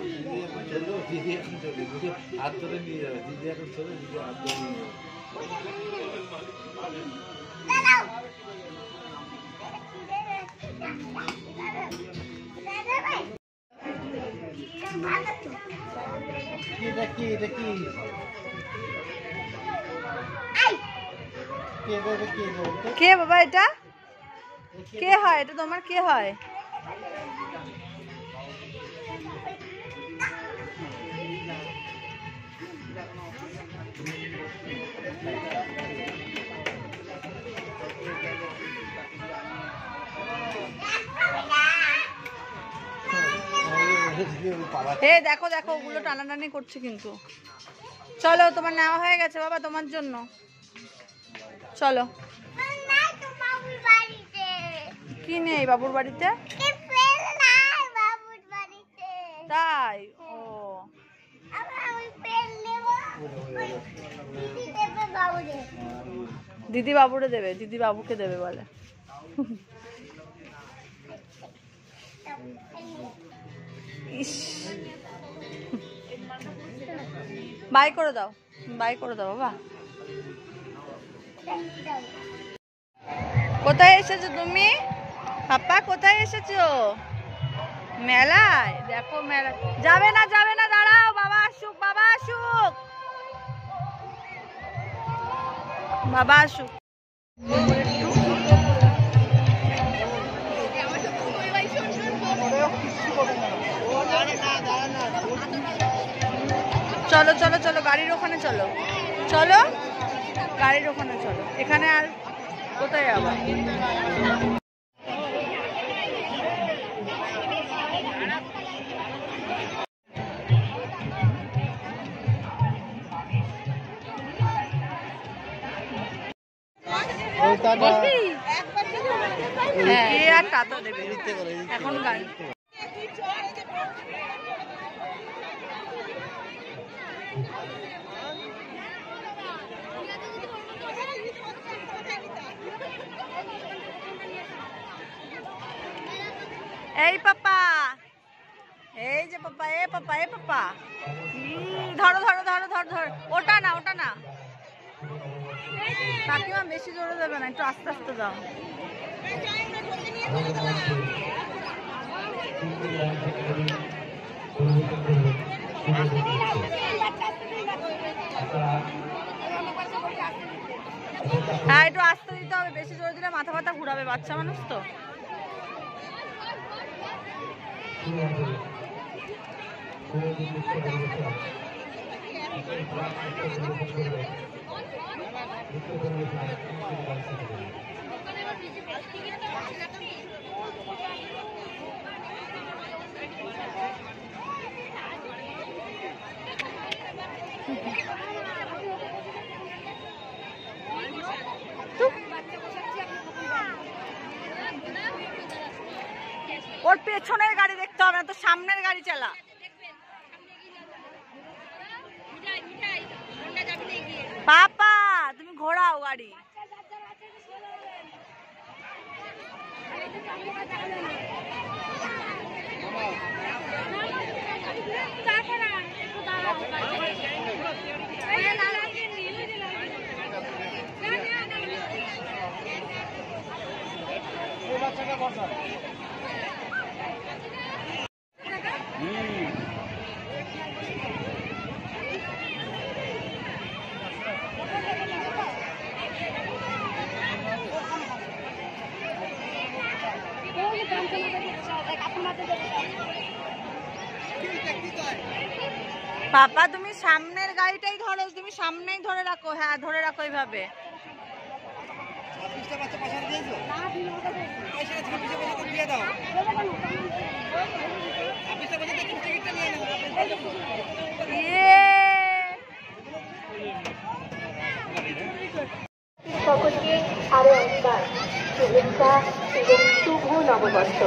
দিদি এখন চলে, দিদি হাত ধরে নিয়ে যাবে, দিদি এখন চলে, দিদি হাত ধরে নিয়ে যাবে। কে বাবা এটা? কে হয় এটা? তোমার কে হয়? এই দেখো দেখো ওগুলো টানাটানি করছে কিন্তু। চলো তোমার নেওয়া হয়ে গেছে বাবা তোমার জন্য, চলো। কি নেই বাবুর বাড়িতে? তাই? ও দিদি বাবুরে দেবে, দিদি বাবুকে দেবে বলে। ইস, বাই করে দাও, বাই করে দাও বাবা। কোথায় এসেছো তুমি? পাপা কোথায় এসেছো? মেলায়? দেখো মেলা। যাবে না যাবে না, দাঁড়াও, বাবা আসুক, বাবা আসুক, বাবা আসুক। চলো চলো চলো, গাড়ির ওখানে চলো, চলো গাড়ির ওখানে চলো। এখানে আর কোথায় যাবো? আর টাটা দেবে এখন গাড়ি। এই পাপা, এই যে পাপা, এ পাপা, এ পাপা, ধরো ধরো ধরো ধরো ধরো। ওটা না, ওটা না কাকিমা, বেশি জোরে দেবে না, একটু আস্তে আস্তে দাও। হ্যাঁ একটু আস্তে দিতে হবে, বেশি জোরে দিলে মাথা ব্যথা ঘুরাবে, বাচ্চা মানুষ তো। ওর পেছনের গাড়ি দেখতে হবে না তো, সামনের গাড়ি চালা। পাপা তুমি ঘোরাও গাড়ি। পাপা তুমি সামনের গাড়িটাই ধরো, তুমি সামনেই ধরে রাখো। হ্যাঁ ধরে রাখো এইভাবে। সকলকে আরো একবার শুভেচ্ছা এবং শুভ নববর্ষ।